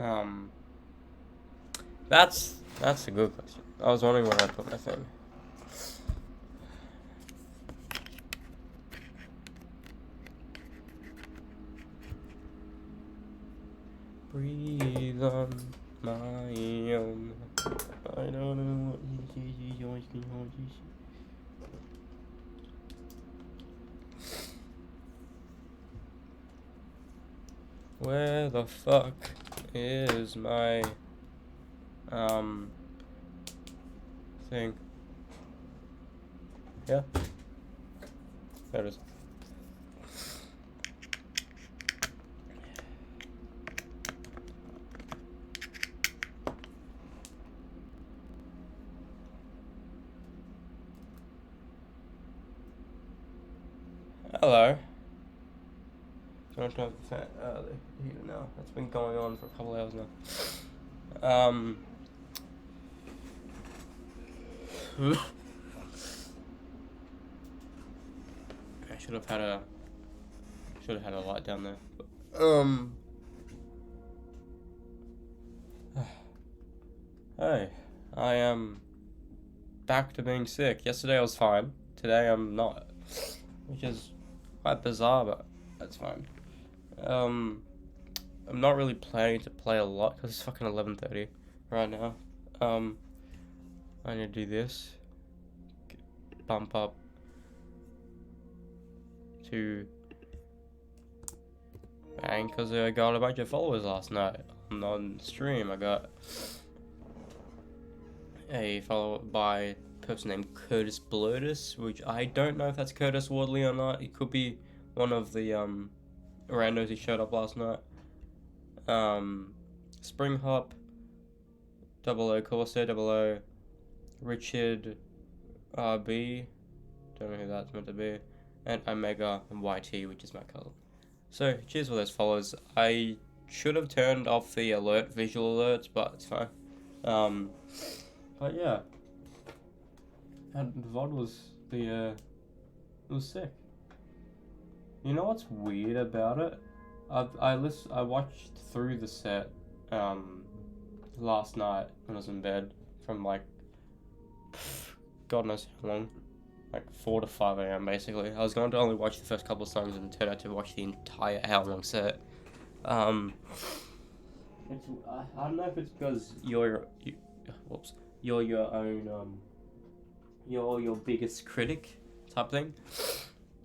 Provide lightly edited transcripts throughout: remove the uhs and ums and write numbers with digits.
Um, that's a good question. I was wondering where I put my thing. Breathe on my own. I don't know what where the fuck is my thing? Yeah, there it is. Hello. Don't turn off the fan. The heater now. That's been going on for a couple hours now. I should have had a light down there. Hey, I am back to being sick. Yesterday I was fine. Today I'm not, which is quite bizarre, but that's fine. I'm not really planning to play a lot because it's fucking 11:30 right now. I need to do this. Bump up to bang because I got a bunch of followers last night on stream. I got a follow by a person named Curtis Blurtus, which I don't know if that's Curtis Wardley or not. It could be one of the randos who showed up last night. Spring Hop, Double O Corsair, Double O, Richard RB, don't know who that's meant to be, and Omega YT, which is my cousin. So cheers for those followers. I should have turned off the visual alerts, but it's fine. But yeah, and the VOD was it was sick. You know what's weird about it? I watched through the set last night when I was in bed from like God knows how long, like 4 to 5 a.m. basically. I was going to only watch the first couple of songs and turned out to watch the entire hour-long set. I don't know if it's because you're your own you're your biggest critic type thing.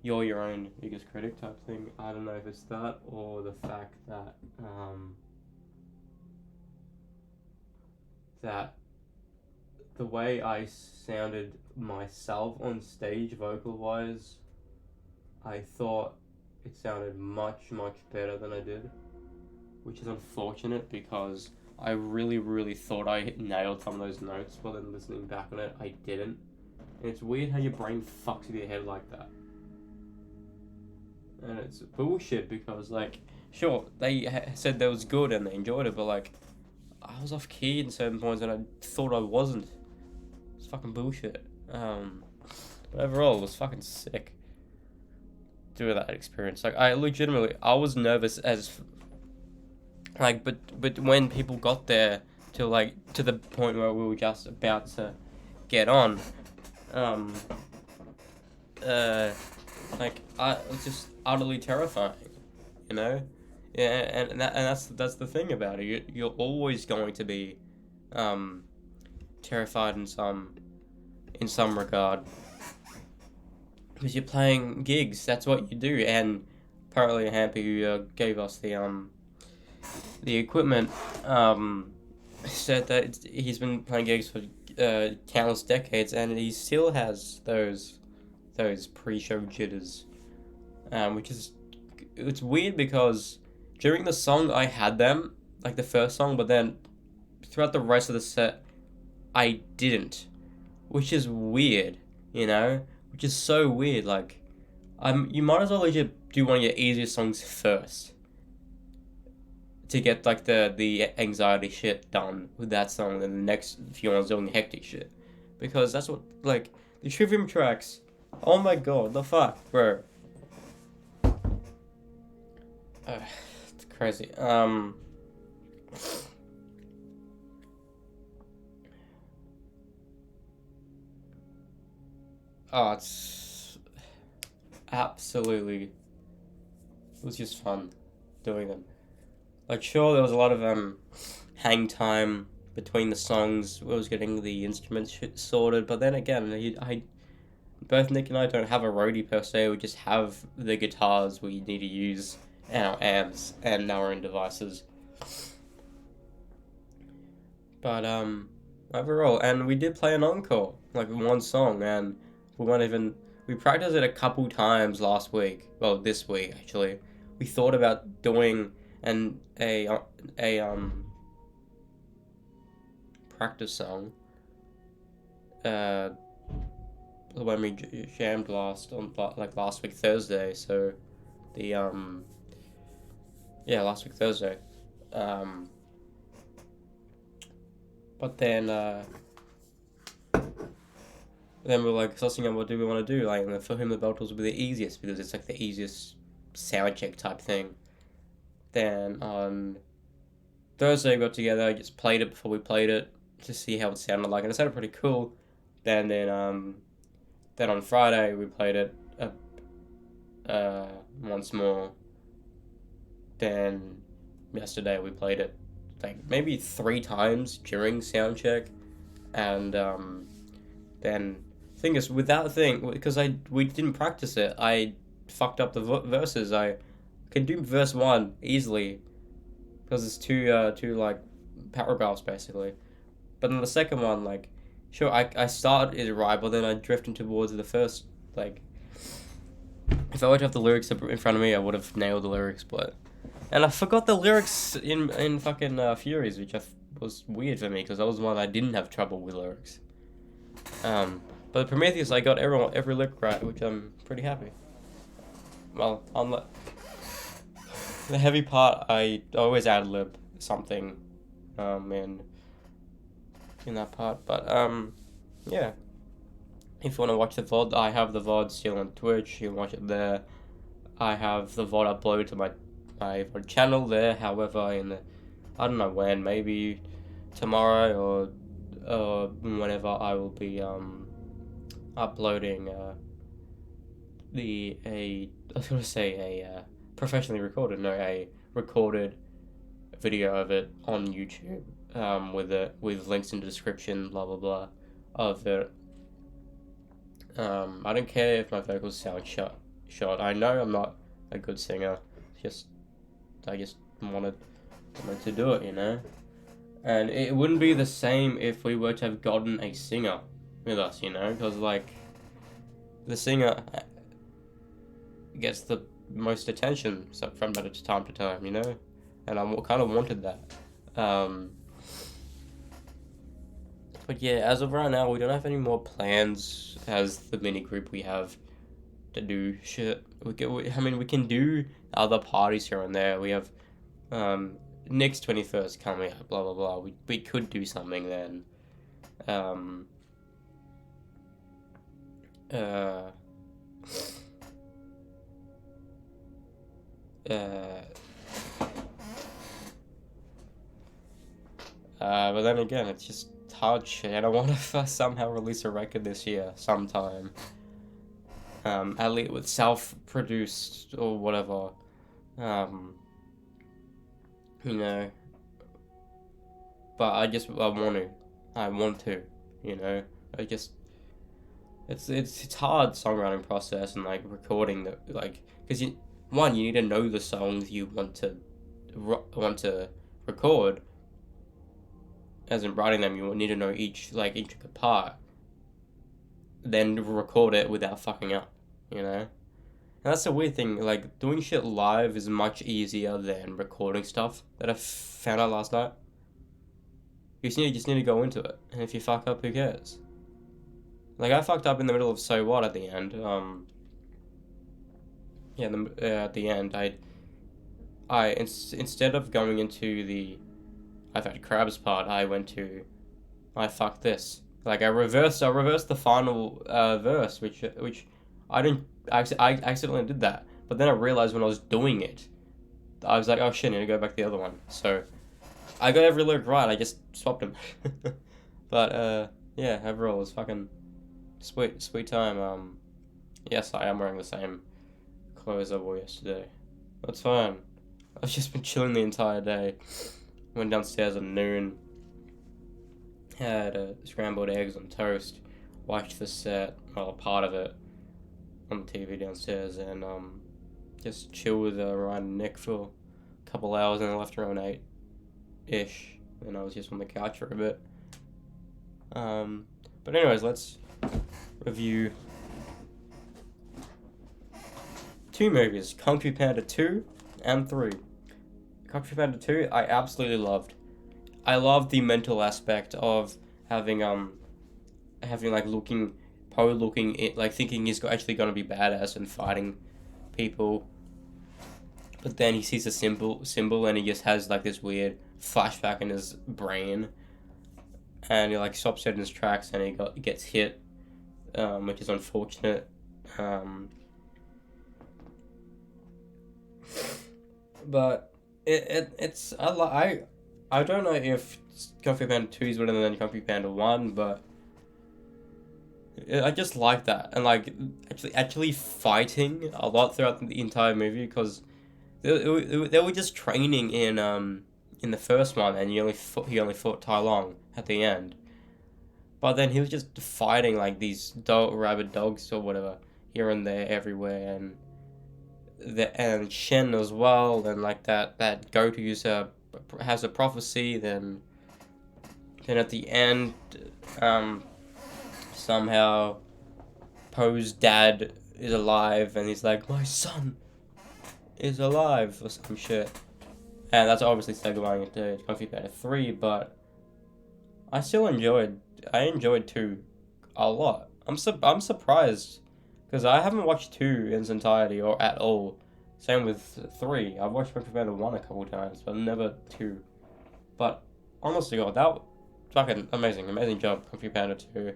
You're your own biggest critic type thing. I don't know if it's that or the fact that that the way I sounded myself on stage vocal wise, I thought it sounded much better than I did, which is unfortunate because I really thought I nailed some of those notes, but then listening back on it, I didn't. And it's weird how your brain fucks with your head like that. And it's bullshit because, like, sure, they said that was good and they enjoyed it, but, like, I was off key in certain points and I thought I wasn't. It's fucking bullshit. But overall, it was fucking sick. Do that experience. Like, I was nervous as, like, but when people got there to the point where we were just about to get on, like, it was just utterly terrifying, you know? Yeah, and that's the thing about it. You're always going to be terrified in some regard because you're playing gigs. That's what you do. And apparently, Hampy, who gave us the equipment, said that he's been playing gigs for countless decades, and he still has those pre-show jitters, which is it's weird because during the song I had them, like the first song, but then throughout the rest of the set I didn't, which is weird, you know, which is so weird. Like, you might as well legit do one of your easiest songs first to get like the anxiety shit done with that song, and then the next few ones doing the hectic shit, because that's what, like, the Trivium tracks. Oh my god, the fuck, bro. It's crazy. Oh, it's absolutely. It was just fun doing them. Like, sure, there was a lot of hang time between the songs. I was getting the instruments sorted, but then again, both Nick and I don't have a roadie per se. We just have the guitars we need to use, and our amps, and our own devices. But overall, and we did play an encore, like one song, and we weren't even. We practiced it a couple times last week. Well, this week actually. We thought about doing an a practice song. Uh, when we jammed last week Thursday. So the yeah, last week Thursday. Um, but then we're like sussing out what do we want to do. Like, and for him the Beltals would be the easiest because it's like the easiest sound check type thing. Then on Thursday we got together, just played it before we played it to see how it sounded like, and it sounded pretty cool. Then on Friday we played it once more. Then yesterday we played it like maybe 3 times during sound check, and then thing is with that thing because we didn't practice it, I fucked up the verses. I can do verse 1 easily because it's two like paragraphs basically, but then the second one, like, sure, I started it right, but then I drifted towards the first, like, if I were to have the lyrics in front of me, I would have nailed the lyrics, but and I forgot the lyrics in fucking Furies, which was weird for me because that was one I didn't have trouble with lyrics. But Prometheus, I got every lyric right, which I'm pretty happy. Well, on the heavy part, I always ad lib something, in that part. But yeah. If you want to watch the VOD, I have the VOD still on Twitch. You can watch it there. I have the VOD uploaded to my VOD channel there. However, I don't know when, maybe tomorrow or whenever, I will be uploading I was gonna say a professionally recorded, no, a recorded video of it on YouTube, with links in the description, blah blah blah, of it. I don't care if my vocals sound shot. I know I'm not a good singer. Just I just wanted to do it, you know. And it wouldn't be the same if we were to have gotten a singer with us, you know, because like the singer gets the most attention from time to time, you know, and I kind of wanted that. But yeah, as of right now, we don't have any more plans as the mini group we have to do shit. I mean, we can do other parties here and there. We have Nick's 21st coming up, blah blah blah. We could do something then. Uh, uh, but then again, it's just hard shit, and I want to somehow release a record this year sometime. At least with self-produced or whatever. You know. But I want to, you know. I just it's hard songwriting process and like recording the like because you need to know the songs you want to record. As in writing them, you need to know each like intricate part. Then record it without fucking up, you know. And that's a weird thing. Like doing shit live is much easier than recording stuff. That I found out last night. You just need to go into it, and if you fuck up, who cares? Like I fucked up in the middle of So What at the end. At the end, instead of going into the I've had crabs part, I fucked this. Like I reversed the final verse, which I didn't. I accidentally did that, but then I realized when I was doing it, I was like, oh shit, I need to go back to the other one. So I got every lyric right. I just swapped them. But yeah, overall it was fucking Sweet time. Yes, I am wearing the same clothes I wore yesterday. That's fine. I've just been chilling the entire day. Went downstairs at noon. Had scrambled eggs on toast. Watched the set, well, part of it, on the TV downstairs, and just chill with Ryan and Nick for a couple hours, and I left around 8-ish, and I was just on the couch for a bit. But anyways, let's review two movies, Kung Fu Panda 2 and 3. Kung Fu Panda 2, I absolutely loved. I loved the mental aspect of having like looking it, like thinking he's actually gonna be badass and fighting people, but then he sees a symbol and he just has like this weird flashback in his brain, and he like stops dead in his tracks and he gets hit, which is unfortunate. But it's I don't know if Kung Fu Panda 2 is better than Kung Fu Panda 1, but I just like that, and like actually fighting a lot throughout the entire movie, because they were just training in the first one, and he only fought Tai Long at the end, but then he was just fighting like these rabid dogs or whatever here and there everywhere, and Shen as well, and like that goat who has a prophecy, then at the end, somehow Poe's dad is alive, and he's like, my son is alive, or some shit. And that's obviously segueing into Kung Fu Panda 3, but I enjoyed 2 a lot. I'm surprised, because I haven't watched 2 in its entirety or at all. Same with 3. I've watched Kung Fu Panda 1 a couple times, but never 2. But honestly, God, that fucking amazing job, Kung Fu Panda 2.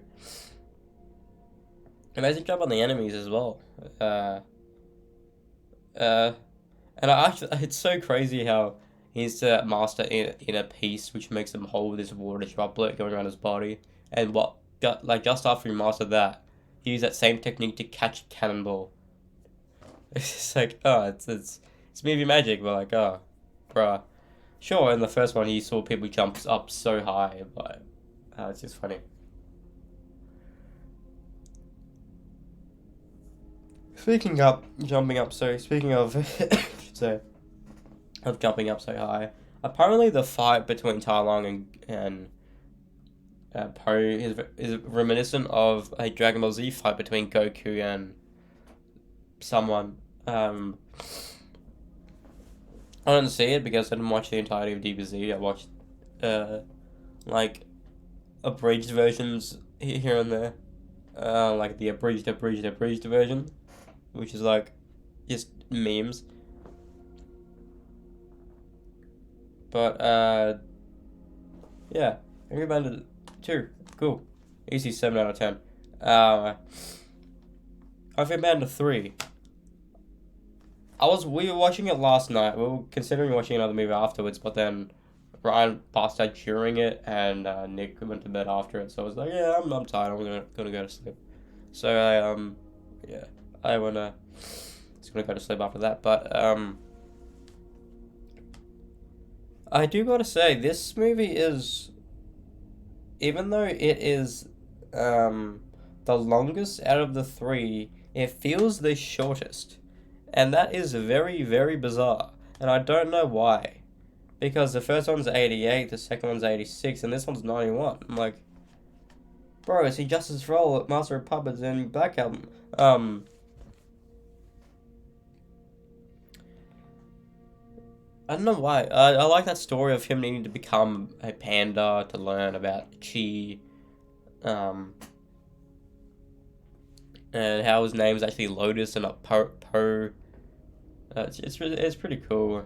Amazing job on the enemies as well. And it's so crazy how he's the master in a piece, which makes him hold this water droplet going around his body. And just after he mastered that, he used that same technique to catch cannonball. It's just like, oh, it's movie magic, but like, oh, bruh. Sure, in the first one he saw people jump up so high, but it's just funny. Speaking of jumping up so high, apparently the fight between Tai Lung and Po is reminiscent of a Dragon Ball Z fight between Goku and someone. I didn't see it because I didn't watch the entirety of DBZ. I watched like abridged versions here and there, like the abridged version, which is like just memes. But yeah, I recommended 2. Cool, easy 7 out of 10. I've recommended 3. We were watching it last night. We were considering watching another movie afterwards, but then Ryan passed out during it, and Nick went to bed after it. So I was like, yeah, I'm tired. I'm gonna go to sleep. So I was gonna go to sleep after that. But I do gotta say, this movie is, even though it is the longest out of the 3, it feels the shortest. And that is very, very bizarre. And I don't know why. Because the first one's 88, the second one's 86, and this one's 91. I'm like, bro, is he Justice for All, Master of Puppets, and Black Album? I don't know why. I like that story of him needing to become a panda to learn about chi. And how his name's actually Lotus and not Po. It's pretty cool.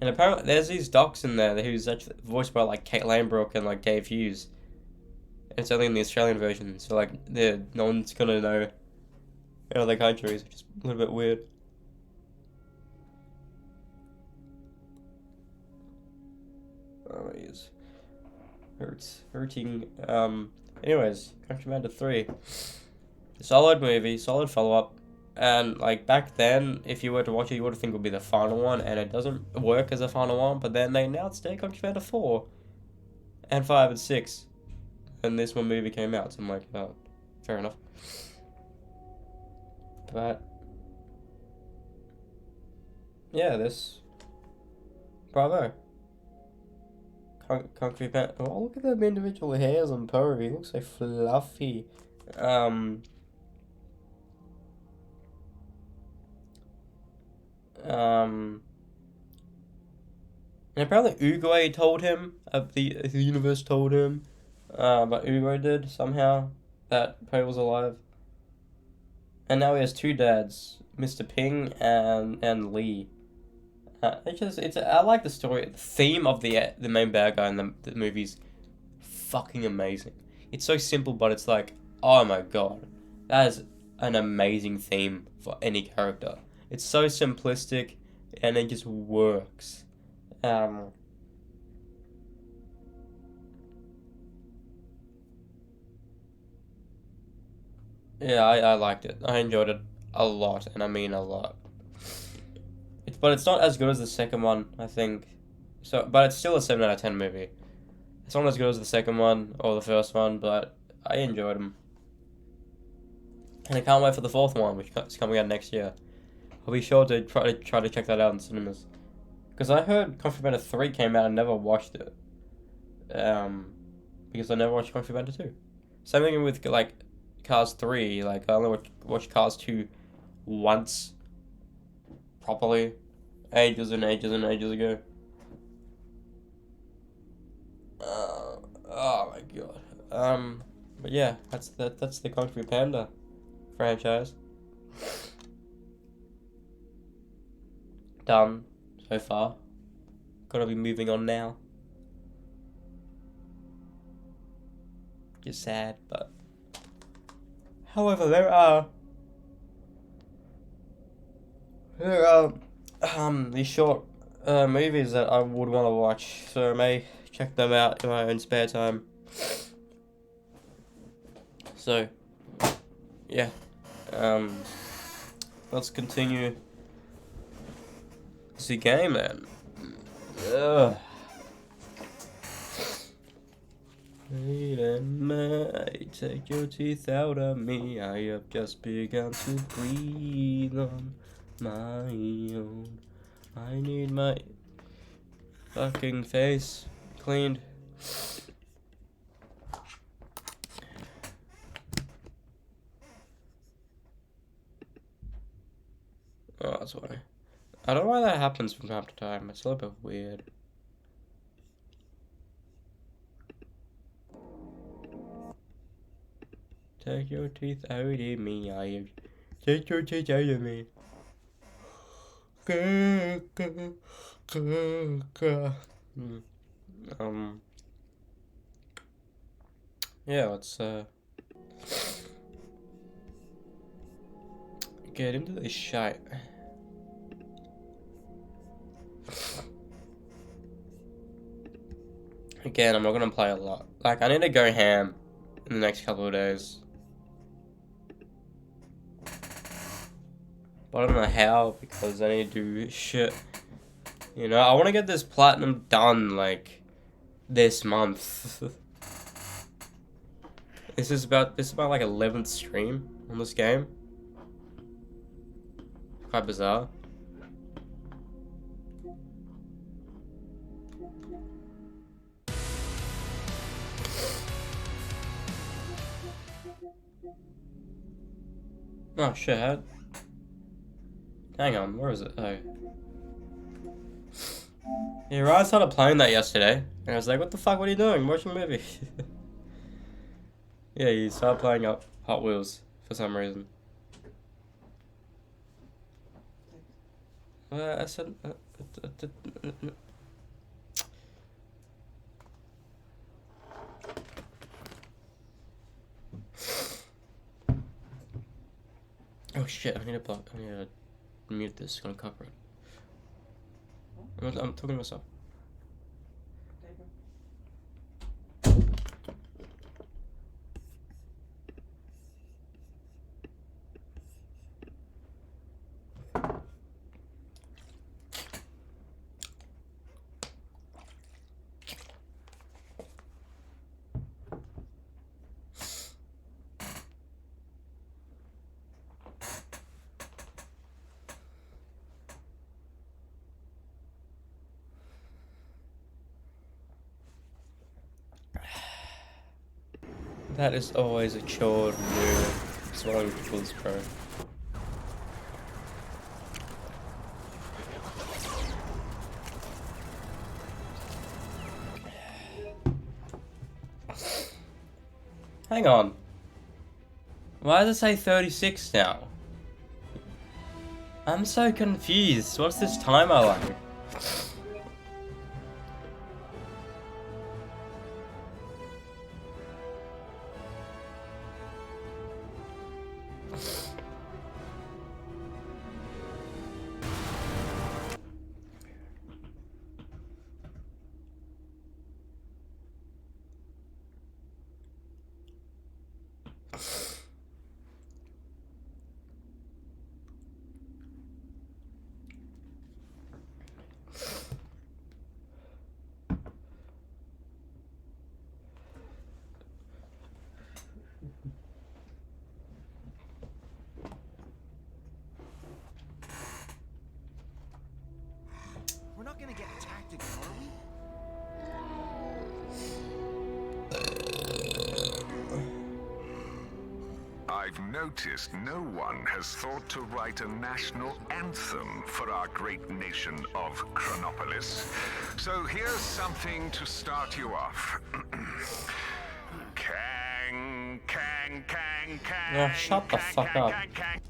And apparently there's these docs in there who's actually voiced by like Kate Lanbrook and like Dave Hughes. And it's only in the Australian version, so like no one's gonna know in other countries, which is a little bit weird. Oh, it is. Hurting. Anyways, Country Man 3. Solid movie, solid follow up. And like back then, if you were to watch it, you would think it would be the final one, and it doesn't work as a final one. But then they announced Day Kung Fu Panda 4 and 5 and 6, and this one movie came out. So I'm like, oh, fair enough. But yeah, this bravo. Kung Fu Panda. Oh, look at them individual hairs on Poe. He looks so fluffy. Um. Um. And apparently Uguay told him, the universe told him, but Uguay did somehow, that Poe was alive. And now he has two dads, Mr. Ping and Lee. I like the story. The theme of the main bad guy in the movie's fucking amazing. It's so simple, but it's like, oh my god, that is an amazing theme for any character. It's so simplistic, and it just works. Um, yeah, I liked it. I enjoyed it a lot, and I mean a lot. But it's not as good as the second one, I think. So, but it's still a 7 out of 10 movie. It's not as good as the second one or the first one, but I enjoyed them. And I can't wait for the fourth one, which is coming out next year. I'll be sure to try to check that out in cinemas. Because I heard Kung Fu Panda 3 came out and never watched it. Because I never watched Kung Fu Panda 2. Same thing with like Cars 3. Like I only watched Cars 2 once properly, ages and ages and ages ago. Oh my god. But yeah, that's the Kung Fu Panda franchise. Done so far. Gotta be moving on now. Just sad, but however, there are these short movies that I would want to watch, so I may check them out in my own spare time. So yeah, let's continue the game then. Ugh. Late at night, take your teeth out of me. I have just begun to breathe on my own. I need my fucking face cleaned. Oh, that's why. I don't know why that happens from time to time. It's a little bit weird. Take your teeth out of me. I have. Take your teeth out of me. Um. Yeah, let's get into this shite. Again, I'm not gonna play a lot. Like, I need to go ham in the next couple of days. But I don't know how, because I need to do shit. You know, I want to get this platinum done, like, this month. This is about like 11th stream on this game. Quite bizarre. Oh shit. Hang on, where is it? Oh. Yeah, Ryan started playing that yesterday, and I was like, what the fuck, what are you doing? Watching a movie. Yeah, he started playing up Hot Wheels for some reason. I said... Oh shit, I need to mute this, it's gonna cover it. I'm talking to myself. That is always a chore to do. Swallowing people's pro. Hang on. Why does it say 36 now? I'm so confused. What's this timer like? We're not gonna get attacked again, are we? I've noticed no one has thought to write a national anthem for our great nation of Chronopolis. So here's something to start you off. Kang, kang, kang, kang. Yeah, shut the fuck up. Kang.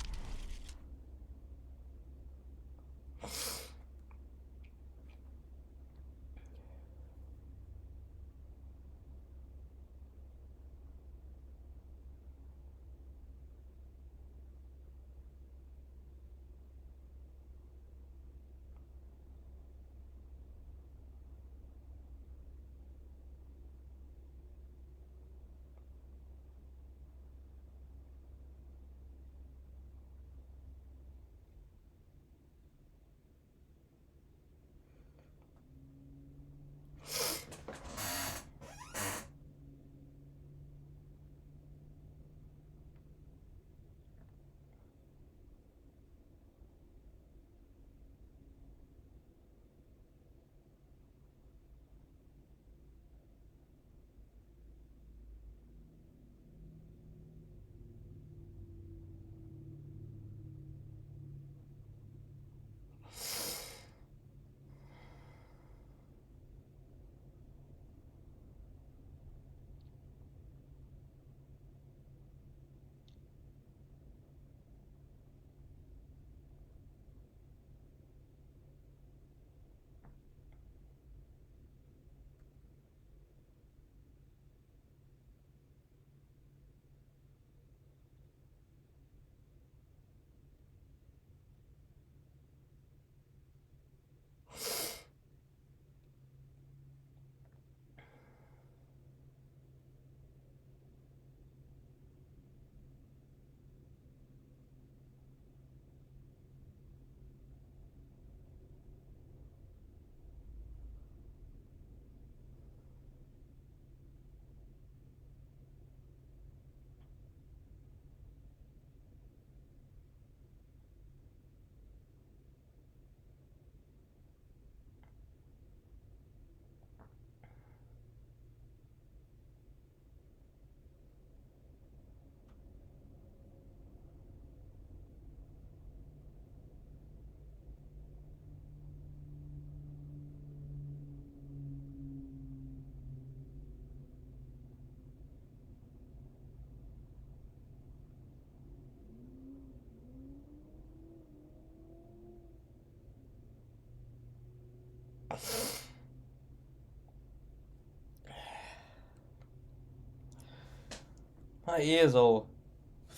My ears all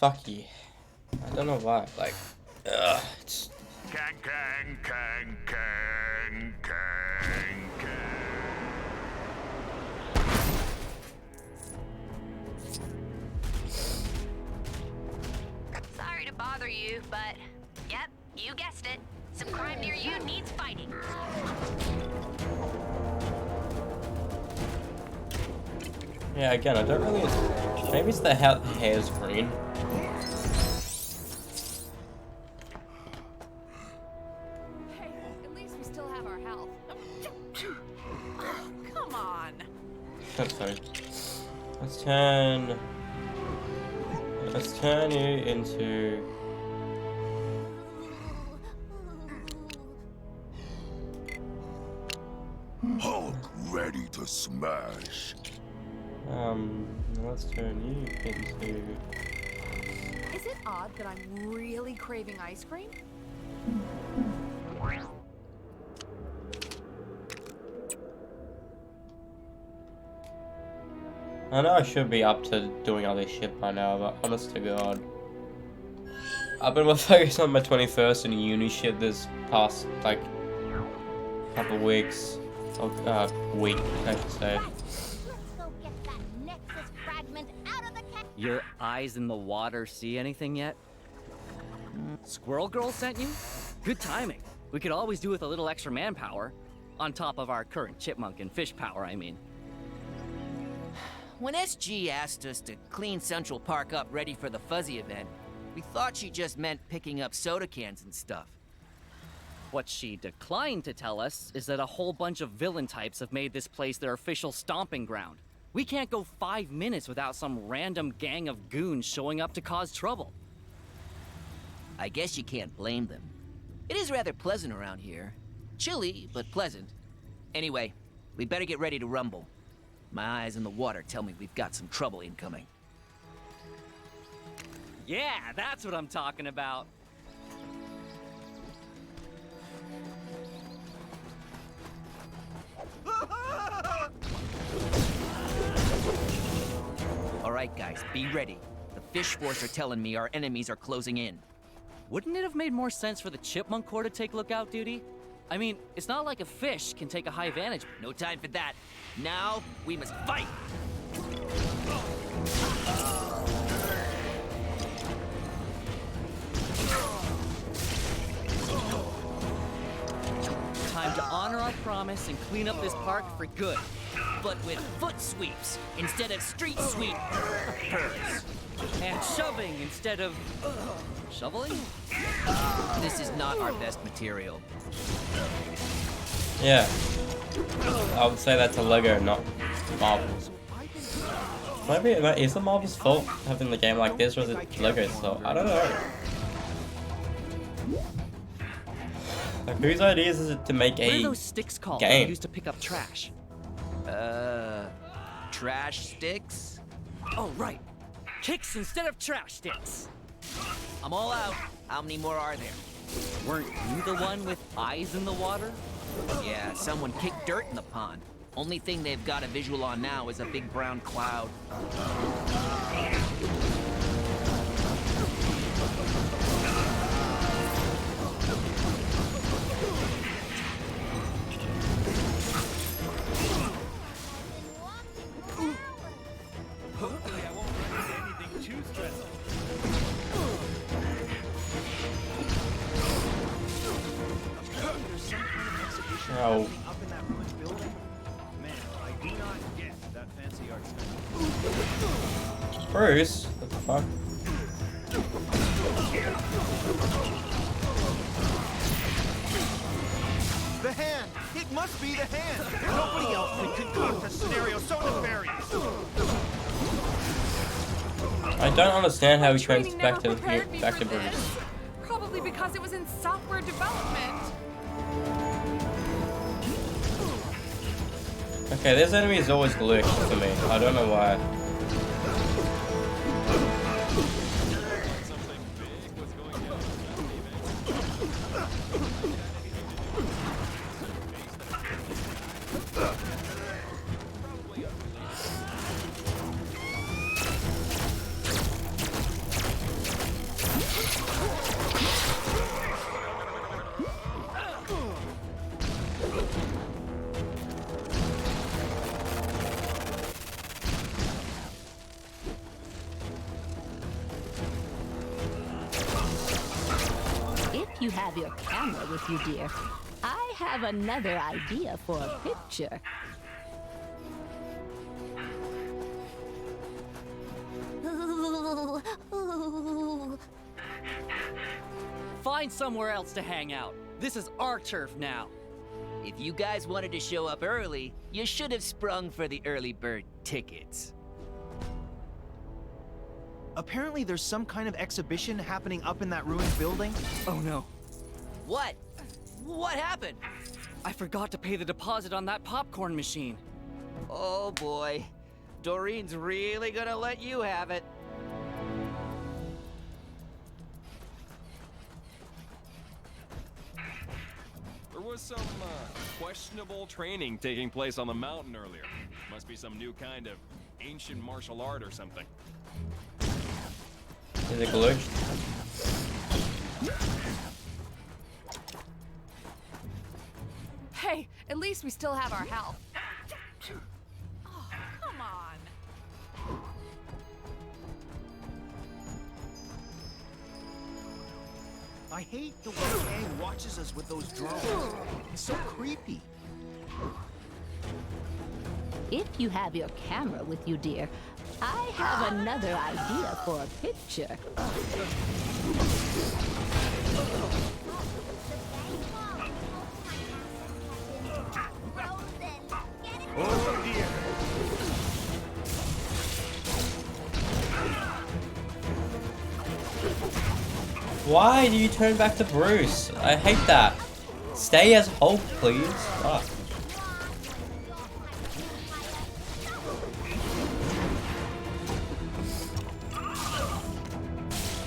fucky. I don't know why. Like, it's Kang, kang, kang, kang, kang, kang. Sorry to bother you, but yep, you guessed it. Some crime near you needs fighting. yeah. Again, I don't really. Maybe it's the hair's green. Hey, at least we still have our health. Oh, come on. Sorry. Let's turn Let's turn you into... Hulk ready to smash. Let's turn you into... Is it odd that I'm really craving ice cream? I know I should be up to doing all this shit by now, but honest to God. I've been more focused on my 21st and uni shit this past, like, couple weeks. Or, week, I should say. Let's go get that Nexus fragment out of the Your eyes in the water see anything yet? Squirrel Girl sent you? Good timing. We could always do with a little extra manpower. On top of our current chipmunk and fish power, I mean. When SG asked us to clean Central Park up ready for the Fuzzy event, we thought she just meant picking up soda cans and stuff. What she declined to tell us is that a whole bunch of villain types have made this place their official stomping ground. We can't go 5 minutes without some random gang of goons showing up to cause trouble. I guess you can't blame them. It is rather pleasant around here. Chilly, but pleasant. Anyway, we better get ready to rumble. My eyes in the water tell me we've got some trouble incoming. Yeah, that's what I'm talking about. All right, guys, be ready. The Fish Force are telling me our enemies are closing in. Wouldn't it have made more sense for the Chipmunk Corps to take lookout duty? I mean, it's not like a fish can take a high vantage. No time for that. Now, we must fight! Time to honor our promise and clean up this park for good. But with foot sweeps instead of street sweep purrs. And shoving instead of shoveling? This is not our best material. Yeah. I would say that's a Lego, not Marvel's. Maybe is it Marvel's fault having the game like this, or is it Lego's fault? I don't know. Like, whose ideas is it to make What are a those sticks called game? that we used to pick up trash? Trash sticks? Oh, right. Kicks instead of trash sticks. I'm all out. How many more are there? Weren't you the one with eyes in the water? Yeah, someone kicked dirt in the pond. Only thing they've got a visual on now is a big brown cloud. Oh, Up in that ruined building? Man, I do not get that fancy art stuff. Bruce, what the fuck? The hand! It must be the hand! Nobody else could concoct a scenario so nefarious! I don't understand how he Training traced never back to prepared me back for to Bruce. this. Probably because it was in software development. Okay, this enemy is always glitched to me. I don't know why. If you have your camera with you, dear, I have another idea for a picture. Find somewhere else to hang out. This is our turf now. If you guys wanted to show up early, you should have sprung for the early bird tickets. Apparently there's some kind of exhibition happening up in that ruined building. Oh no. What? What happened? I forgot to pay the deposit on that popcorn machine. Oh boy. Doreen's really gonna let you have it. There was some questionable training taking place on the mountain earlier. Must be some new kind of ancient martial art or something. Is it glitched? Hey, at least we still have our health. Oh, come on. I hate the way Kang watches us with those drones. It's so creepy. If you have your camera with you, dear, I have another idea for a picture. Oh dear. Why do you turn back to Bruce? I hate that. Stay as Hulk, please. Fuck.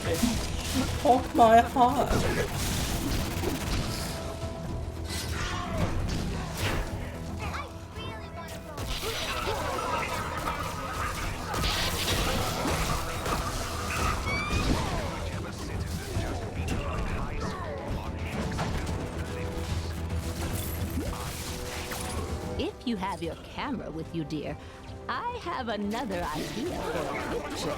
It broke my heart. If you have your camera with you, dear, I have another idea for a picture.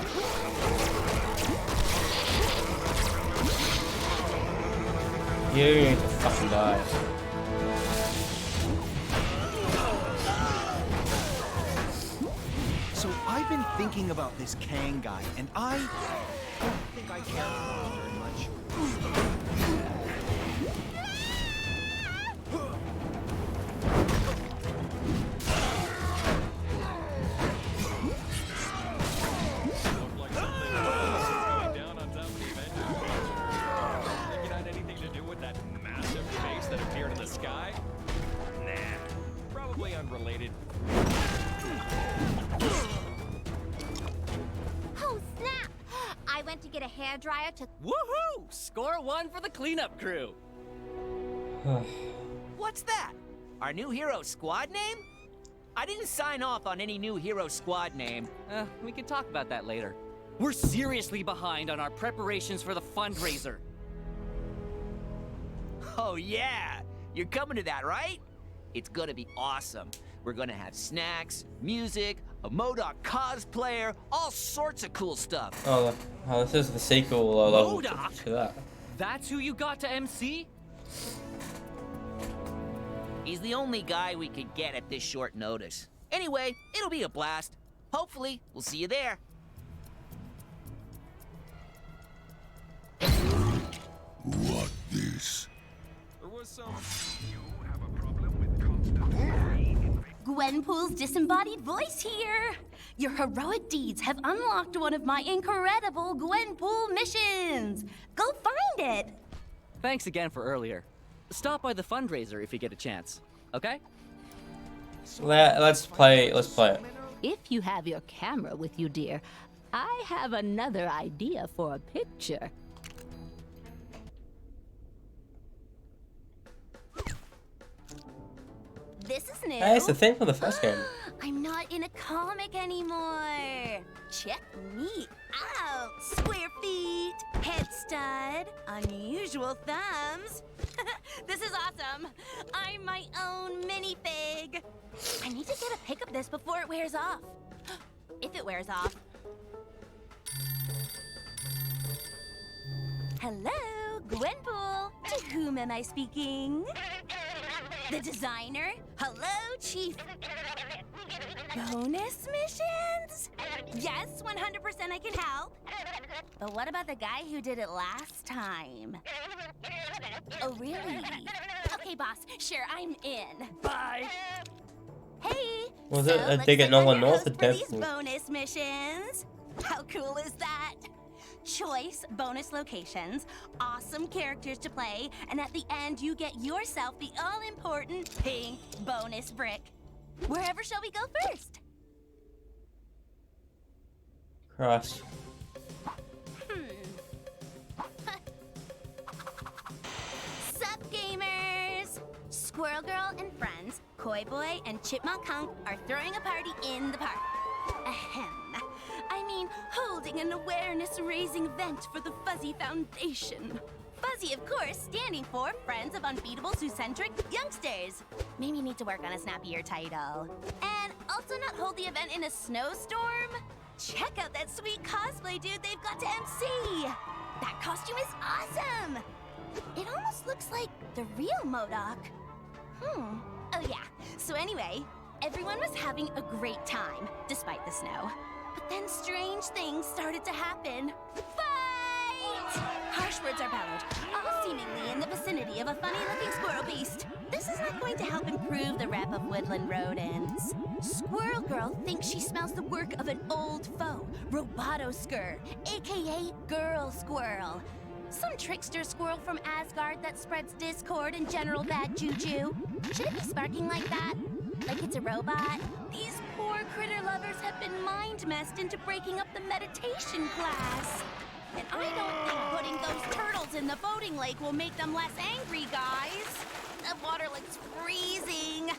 You need to fucking die. So I've been thinking about this Kang guy, and I don't think I care for him very much. Looked like something was going down on top of the Avengers. Think it had anything to do with that massive face that appeared in the sky? Nah, probably unrelated. Oh, snap! I went to get a hairdryer to... Woohoo! Score one for the cleanup crew. What's that? Our new hero squad name? I didn't sign off on any new hero squad name. We can talk about that later. We're seriously behind on our preparations for the fundraiser. Oh yeah, you're coming to that, right? It's gonna be awesome. We're gonna have snacks, music, a MODOK cosplayer, all sorts of cool stuff. Oh, this is the sequel level MODOK? to that. That's who you got to MC? He's the only guy we could get at this short notice. Anyway, it'll be a blast. Hopefully, we'll see you there. What this? There was some... You have a problem with constant... Gwenpool's disembodied voice here! Your heroic deeds have unlocked one of my incredible Gwenpool missions! Go find it! Thanks again for earlier. Stop by the fundraiser if you get a chance, okay? Let's play it. If you have your camera with you, dear, I have another idea for a picture. This is new. Hey, it's the thing from the first game. I'm not in a comic anymore. Check me out. Square feet, head stud, unusual thumbs. This is awesome. I'm my own minifig. I need to get a pic of this before it wears off. If it wears off. Hello, Gwenpool. To whom am I speaking? The designer? Hello, Chief. Bonus missions? Yes, 100% I can help. But what about the guy who did it last time? Oh, really? Okay, boss. Sure, I'm in. Bye. Hey. Was so it a let's dig at check on Nolan your North host or for these Deadpool? bonus missions. How cool is that? Choice bonus locations, awesome characters to play, and at the end you get yourself the all-important pink bonus brick. Wherever shall we go first? Cross. Sup, gamers? Squirrel Girl and friends, Koi Boy and Chipmunk Hunk are throwing a party in the park. Ahem. I mean, holding an awareness-raising event for the Fuzzy Foundation. Fuzzy, of course, standing for Friends of Unbeatable Zoocentric Youngsters. Maybe need to work on a snappier title. And also not hold the event in a snowstorm? Check out that sweet cosplay dude they've got to MC! That costume is awesome! It almost looks like the real MODOK. Oh yeah, so anyway, everyone was having a great time, despite the snow. But then strange things started to happen. Fight! Harsh words are bellowed, all seemingly in the vicinity of a funny-looking squirrel beast. This is not going to help improve the rep of woodland rodents. Squirrel Girl thinks she smells the work of an old foe, Robotoskur, aka Girl Squirrel. Some trickster squirrel from Asgard that spreads discord and general bad juju. Should it be sparking like that? Like it's a robot? These poor critter lovers have been mind-messed into breaking up the meditation class. And I don't think putting those turtles in the voting lake will make them less angry, guys. The water looks freezing.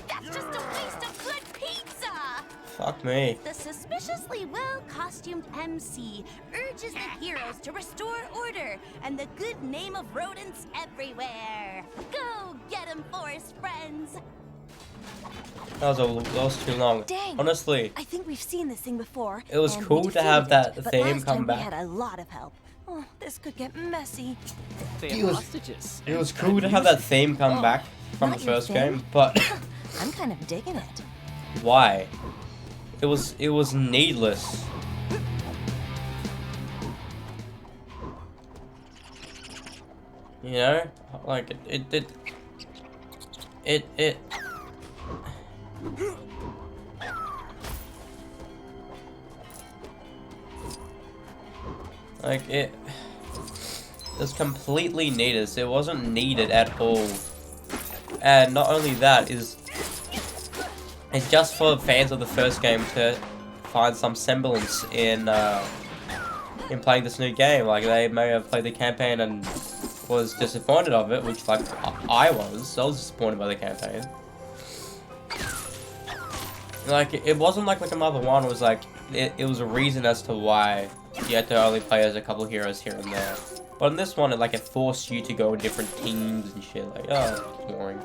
That's just a waste of good pizza! Fuck me. The suspiciously well-costumed MC urges the heroes to restore order and the good name of rodents everywhere. Go get 'em, forest friends! That was too long. Dang. Honestly, I think we've seen this thing before. it was and we cool to defeated have that it, but theme last come time back. We had a lot of help. Oh, this could get messy. They had hostages. It was cool to have that theme come back from the not your first thing? game, but I'm kind of digging it. why? It was needless. You know, like it. Like it was completely needless. It wasn't needed at all. And not only that, it's just for fans of the first game to find some semblance in playing this new game. Like they may have played the campaign and was disappointed of it, which like I was disappointed by the campaign. Like it wasn't like another one. It was like it was a reason as to why you had to only play as a couple heroes here and there. But in this one, it forced you to go in different teams and shit. Like, oh, it's boring.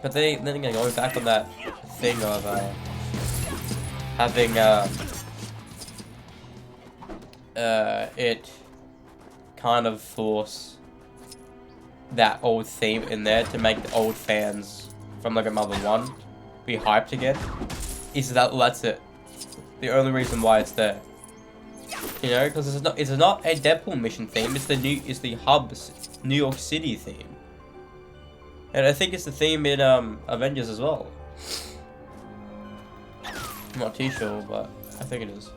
But then again, going back on that thing of having it kind of force that old theme in there to make the old fans from like another one be hyped again. That's it. The only reason why it's there. You know, because it's not a Deadpool mission theme. It's the Hub's New York City theme, and I think it's the theme in Avengers as well. I'm not too sure, but I think it is.